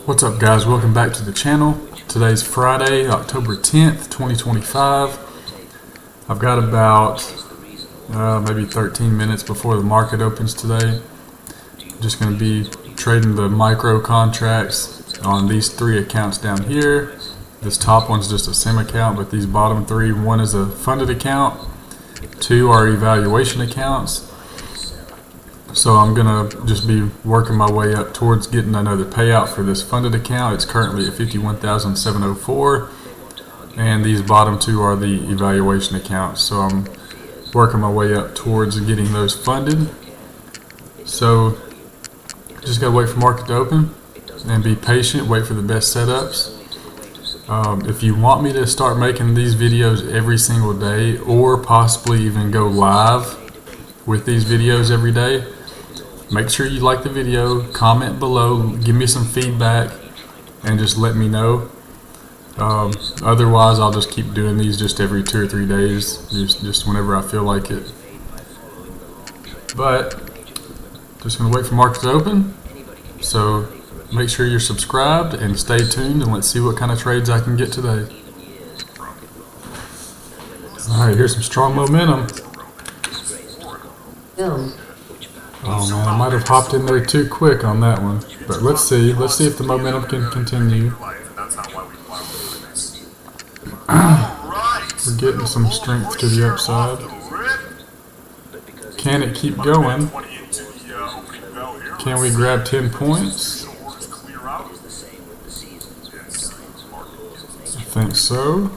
What's up, guys? Welcome back to the channel. Today's Friday, October 10th, 2025. I've got about maybe 13 minutes before the market opens today. I'm just going to be trading the micro contracts on these three accounts down here. This top one's just a sim account, but these bottom three, one is a funded account, two are evaluation accounts. So I'm going to just be working my way up towards getting another payout for this funded account. It's currently at $51,704, and these bottom two are the evaluation accounts. So I'm working my way up towards getting those funded. So just got to wait for market to open and be patient, wait for the best setups. If you want me to start making these videos every single day, or possibly even go live with these videos every day, make sure you like the video, comment below, give me some feedback, and just let me know. Otherwise, I'll just keep doing these just every 2 or 3 days, just whenever I feel like it. But just gonna wait for market to open. So make sure you're subscribed and stay tuned, and let's see what kind of trades I can get today. All right, here's some strong momentum. Oh man, I might have hopped in there too quick on that one. But let's see if the momentum can continue. We're getting some strength to the upside. Can it keep going? Can we grab 10 points? I think so.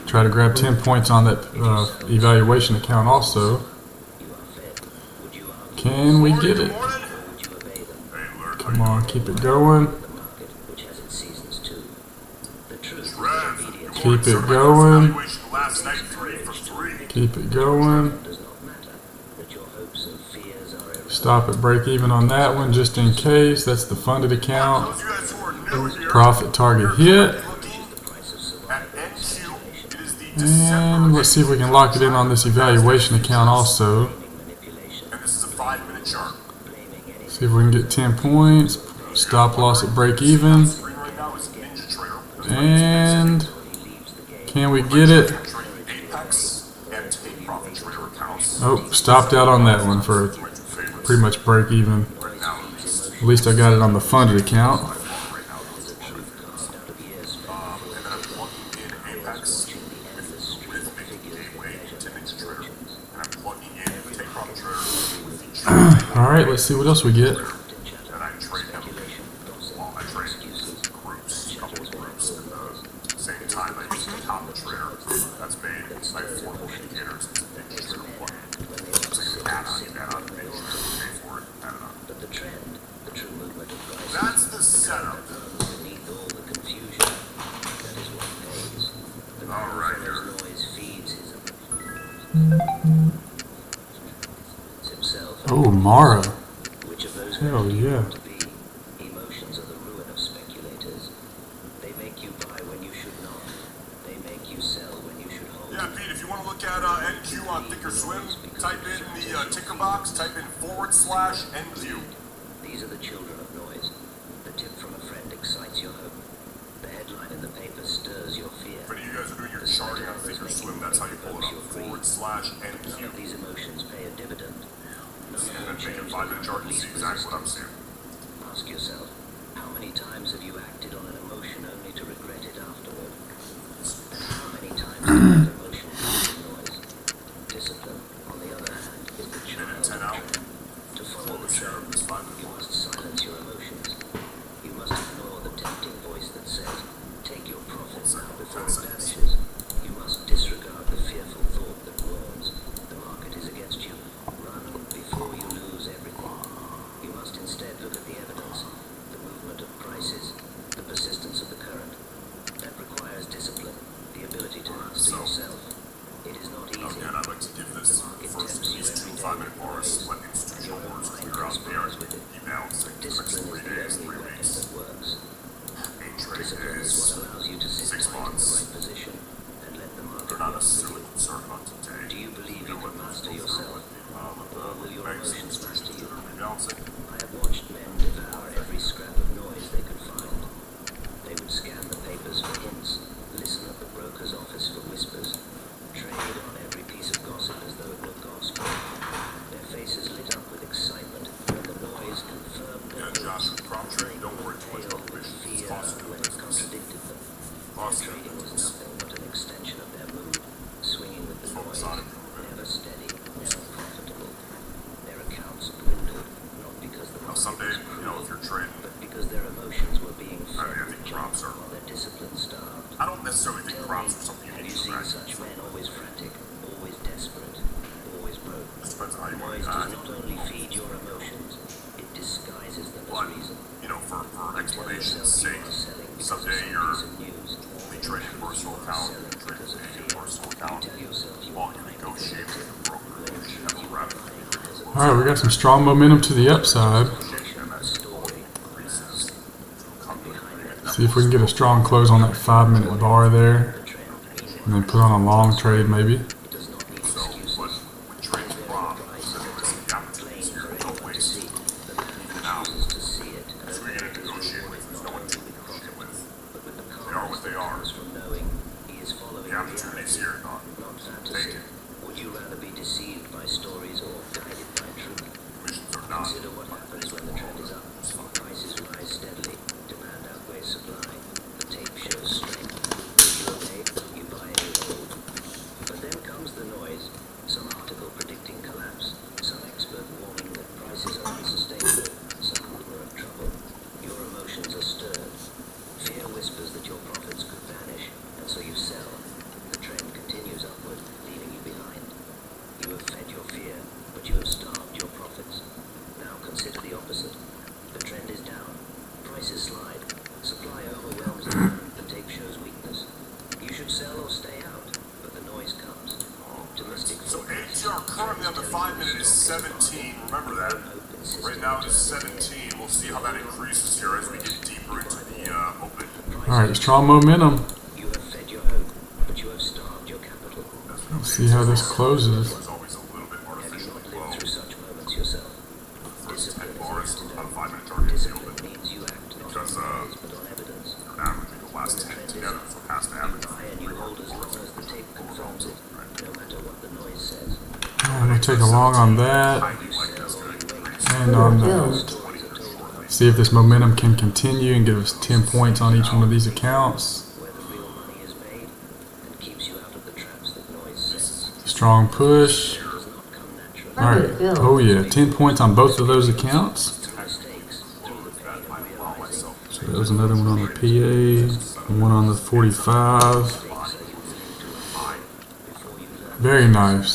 Try to grab 10 points on that evaluation account also. Can we get it? Come on, keep it going. Keep it going. Keep it going. Stop at break even on that one just in case. That's the funded account. Profit target hit. And let's see if we can lock it in on this evaluation account also. See if we can get 10 points. Stop loss at break even. And can we get it? Oh, stopped out on that one for pretty much break even. At least I got it on the funded account. Alright, let's see what else we get. That's the setup. All right, here. Oh, Mara. Hell yeah. Emotions are the ruin of speculators. They make you buy when you should not. They make you sell when you should hold. Yeah, Pete, if you want to look at NQ on Thinkorswim, type in the ticker box, type in /NQ. These are the children of noise. The tip from a friend excites your hope. The headline in the paper stirs your fear. If any of you guys are doing your charting on Thinkorswim, that's how you pull it up, /NQ. None of these emotions pay a dividend. And then make a 5-minute chart and see exactly what I'm seeing. Ask yourself, how many times have you acted on an emotion only to regret it afterward? How many times have that emotion caused noise? Discipline, on the other hand, is the child of the trend. To follow the trend, you must silence your emotions. You must ignore the tempting voice that says, take your profits now before it vanishes. You must disregard the fearful thought that warns, trading, don't worry too much about commissions. It's cost of doing business. Cost of doing Trading was business. nothing but an extension of their mood, swinging with the Focus noise, on improvement. never steady, never profitable. Their accounts dwindled, not because the Now, market someday, was you know, if you're trading, but because their emotions were being I fed think with crops junk are. while their discipline starved. I don't necessarily think Tell crops me, are something you have need you to seen track. such men always frantic, always desperate, always broke? It depends on how you want Noise to does not only feed your emotions, it disguises them But, as reason. you know, for You tell explanation's yourself you sake, are selling because of someday some you're piece of news. only trading a personal account, you're trading a personal account, You tell yourself you while are you buying negotiate with a broker, you have a rep. Alright, we got some strong momentum to the upside. And that slowly increases to a company. See if we can get a strong close on that 5-minute bar there. And then put on a long trade maybe. So, but with trading prop, the opportunities here don't waste. Now, who are you going to negotiate with? There's no one to negotiate with. They are what they are. The opportunities here, not take it. Would you rather be deceived by stories or guided by truth? Commissions are not. Consider what happens when the trend is up. Prices rise steadily. Demand outweighs supply. The tape shows strength. If you obey, you buy and you hold. But then comes the noise. Some article predicting collapse. Some expert warning that prices are unsustainable. Some rumor of trouble. Your emotions are stirred. Fear whispers that your profits could vanish, and so you sell. The trend continues upward, leaving you behind. You have fed your fear, but you have starved your profits. Now consider the opposite. The trend is down. Prices slide. Supply overwhelms demand. The tape shows weakness. You should sell or stay out, but the noise comes. Optimistic So forecasts. ATR currently on the 5-minute is 17. Remember that. Right now it is 17. We'll see how that increases here as we get deeper into the open. Alright, strong momentum. You have fed your hope, but you have starved your capital. Let's see how this closes. It's always a little bit Have you artificially not low. lived through such moments yourself? First 10 bars on a 5-minute target is the open. Discipline means you act not on Because, noise, but on evidence. You're averaging the last 10 together, so it has to average. Buy and you hold as long as the tape confirms it, no matter what the noise says. I'm going to take a long on that Highly likely that's going to increase. and on that. See if this momentum can continue and give us 10 points on each one of these accounts. Where the real money is made and keeps you out of the traps that noise sets. Strong push. Does not come naturally. Alright, oh yeah, 10 points on both of those accounts. Through mistakes, through the pain of realizing So there was another one on the PA, one on the 45. Very nice.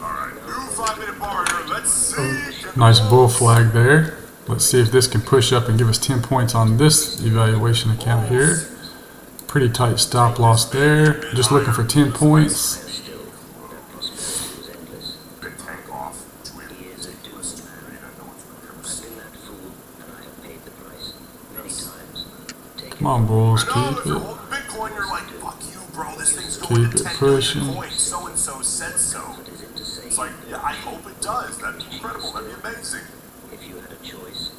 Alright, new 5-minute bar here. Let's see. Nice bull flag there. Let's see if this can push up and give us 10 points on this evaluation account here. Pretty tight stop loss there. Just looking for 10 points. Big tank off to it. years of doom. I've been that fool, and I have paid the price many times. Take Come on, bulls, No, keep if you're it. holding Bitcoin, you're like, fuck you, bro. This thing's Keep going it to 10 pushing. million coins. So and so said so. is it to say It's like, yeah, I hope it does. That'd be incredible. That'd be amazing. if you had a choice,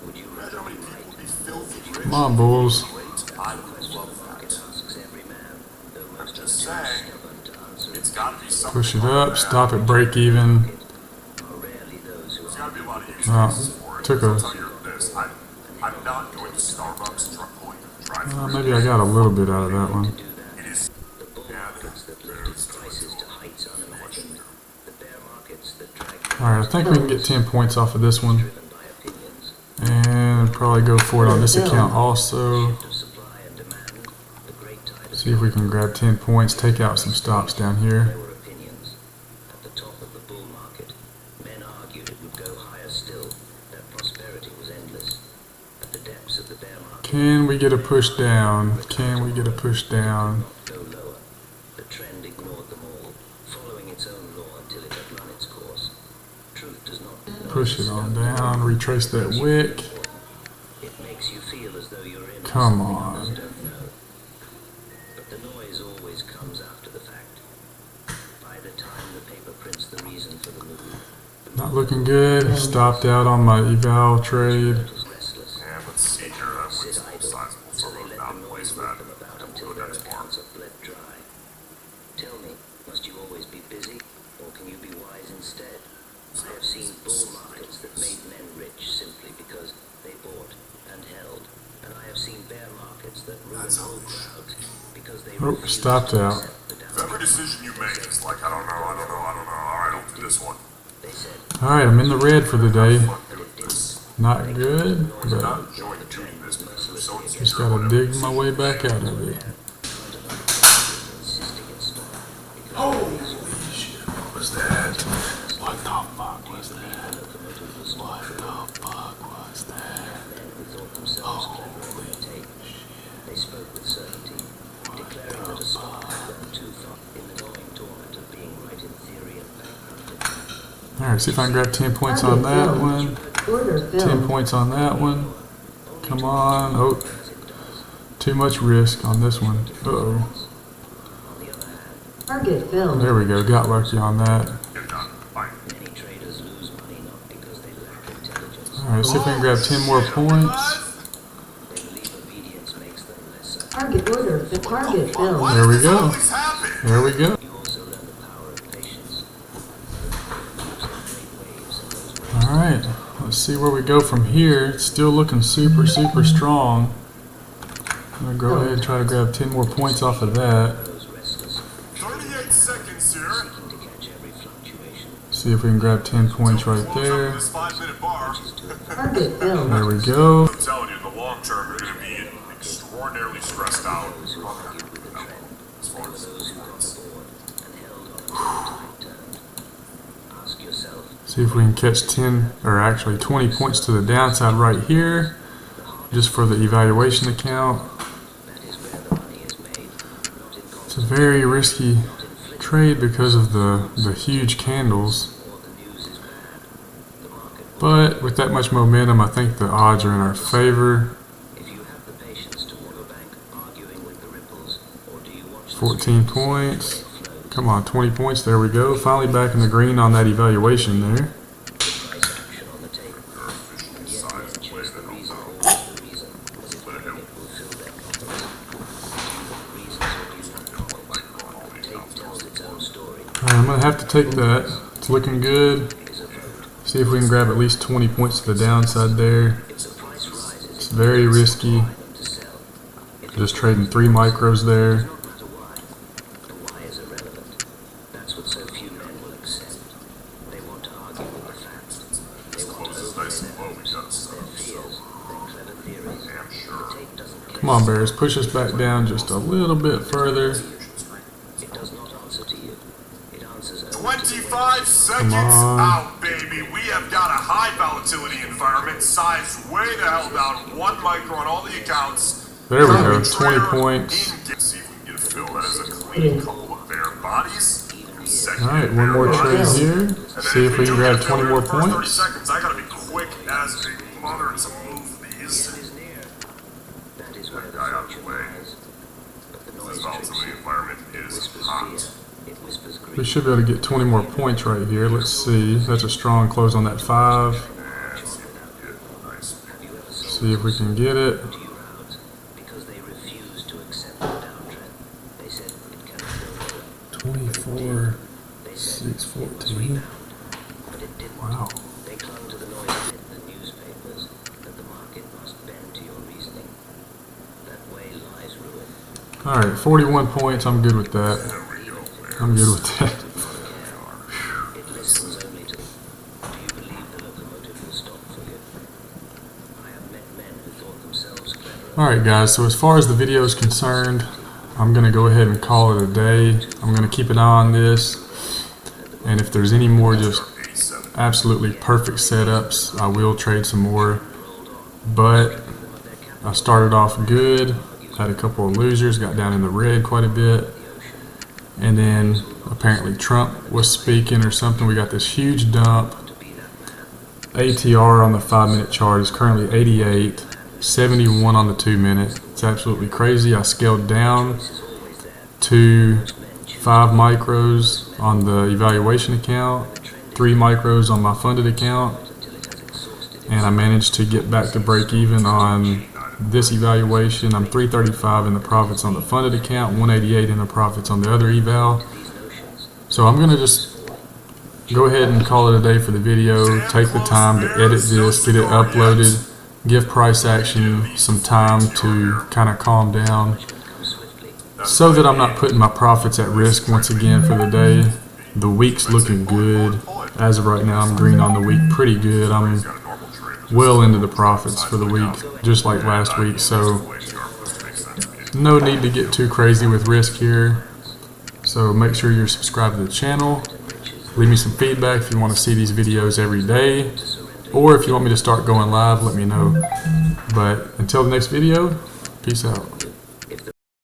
would you Imagine rather how many be people right? would be filthy rich. Come on, bulls. I would love Market that. asks every man, though I'm most are just too saying, stubborn to answer it's it. got to be something. Push it like up, that. stop at break even. Are rarely those who There's are got to be a lot of use Wow, cases for it. took a- I'll tell you this. I'm not going to Starbucks and truck pulling to the drive-thru. Maybe I got a little bit out of that one. to do that. It is. The bull Yeah, markets that lifted prices to heights unimagined. The bear markets that dragged Alright, I think we can get 10 points off of this one. driven by opinions. And probably go for it on this account also. Shift of supply and demand. The great tide of See if we can grab 10 points, take out some stops down here. There were opinions. At the top of the bull market, men argued it would go higher still, that prosperity was endless. At the depths of the bear market, Can we get a push down? Can we get a push down? go lower. The trend ignored them all, following its own law until it had run its course. Truth does not Push it on down, retrace that wick. It makes you feel as though you're in Come something on. others don't know. But the noise always comes after the fact. By the time the paper prints the reason for the move, Not looking good. Stopped out on my eval trade. it is restless. And let's see here. That was Sit a idle, sizable so sort they of let the outplace noise that. whip them about until Look their at that smart. accounts are bled dry. Tell me, must you always be busy, or can you be wise instead? I have seen bull markets that made men rich simply because they bought markets that ruin That's whole how it should crowds be. because they Oh, refuse stopped to out. accept the If every decision you make is like, I don't know, alright, I'll do this one. They said Alright, I'm in the red for the day. Fuck doing this. Not good, I'm but not enjoying doing this because I'm so insecure. just gotta dig my way back out of it. insisting it stop because Holy shit, what was that? What the fuck was that? locomotive was What the fuck was that? men who thought themselves clever in their take. They spoke with certainty, declaring that a stock had gone too far in the gnawing torment of being right in theory and bankrupted. Alright, see if I can grab 10 points on that one. Order 10 filled. points on that one. Come on. Oh, too much risk on this one. Uh-oh. Target filled. There we go. Got lucky on that. Get done. Bye. Many traders lose money not because they lack intelligence. Alright, see if we can grab 10 more points. They believe obedience makes them lesser. Target order. The target filled. Why There we does this go. always happen? There we go. You also learn the power of patience. Waves and those waves Alright, let's see where we go from here. It's still looking super, super strong. I'm gonna go ahead and try to grab 10 more points off of that. those restless, 38 seconds here. seeking to catch every fluctuation. See if we can grab 10 points right Close up there. this 5-minute bar. Target filled. There we go. I'm telling you, in the long term, you're going to be extraordinarily stressed out. Those who argued with the trend, As far as those who got bored and held on until the tide turned. Ask yourself, See if we can catch 10, or actually 20 points to the downside right here. Just for the evaluation account. that is where the money is made, not in It's a very risky trade because of the huge candles. or the news is bad. The market will, But with that much momentum, I think the odds are in our favor. if you have the patience to water bank arguing with the ripples, or do you watch the 14 points. Come on, 20 points. There we go. Finally back in the green on that evaluation there. price action on the table? And yet men choose the reason over the reason, as if hoping it will fill their coffers. Do you want reasons or do you want profits? The tape tells its own story. Alright, I'm going to have to take that. It's looking good. It is a vote. See if we can grab at least 20 points to the downside there. If the price rises, It's very risky. buy them to sell. If Just trading 3 micros there. no matter why, the why is irrelevant. That's what so few men will accept. They want to argue with the facts. They want to Closes overlay nice and their low. We got their some. fears, their clever theories. Damn The sure. tape doesn't care. Come on, Bears. Push us back down just a little bit further. It does not answer to you. It answers only to the 25 seconds on. out, baby. We have got a high volatility environment, sized way the hell down, 1 micro on all the accounts. There we go. Every 20 trader points. See if we can get a fill. That is a clean couple of bare bodies. Alright, one more trade here. See if we can grab 20 more 30 points. seconds. I gotta be quick as a mother to move these. end is near. That is where the Guy out of the fortune way. lies. But the This noise tricks volatility you. environment It is whispers hot. fear. It whispers We greed. should be able to get 20 more points right here. Let's see. That's a strong close on that 5. And see if we can get a nice Have you ever sold See if we can get it. to your crowds because they refuse to accept the downtrend? They said it cannot go lower. 24, They said it must 614. rebound. But it didn't. Wow. They clung to the noise of it in the newspapers, that the market must bend to your reasoning. That way lies ruin. Alright, 41 points. I'm good with that. There we go. I'm good with that. It listens only to. Do you believe the locomotive will stop for good? I have met men who thought themselves clever. Alright guys, so as far as the video is concerned, I'm going to go ahead and call it a day. I'm going to keep an eye on this. And if there's any more just 87. absolutely perfect setups, I will trade some more. But I started off good, had a couple of losers, got down in the red quite a bit. And then apparently Trump was speaking or something. We got this huge dump. ATR on the 5-minute chart is currently 88, 71 on the 2-minute. It's absolutely crazy. I scaled down to 5 micros on the evaluation account, 3 micros on my funded account, and I managed to get back to break even on this evaluation. I'm 335 in the profits on the funded account, 188 in the profits on the other eval. So I'm going to just go ahead and call it a day for the video, take the time to edit this, get it uploaded, give price action some time to kind of calm down so that I'm not putting my profits at risk once again for the day. The week's looking good. As of right now, I'm green on the week pretty good. I'm well into the profits for the week, just like last week, so no need to get too crazy with risk here. So make sure you're subscribed to the channel. Leave me some feedback if you want to see these videos every day, or if you want me to start going live, let me know. But until the next video, peace out.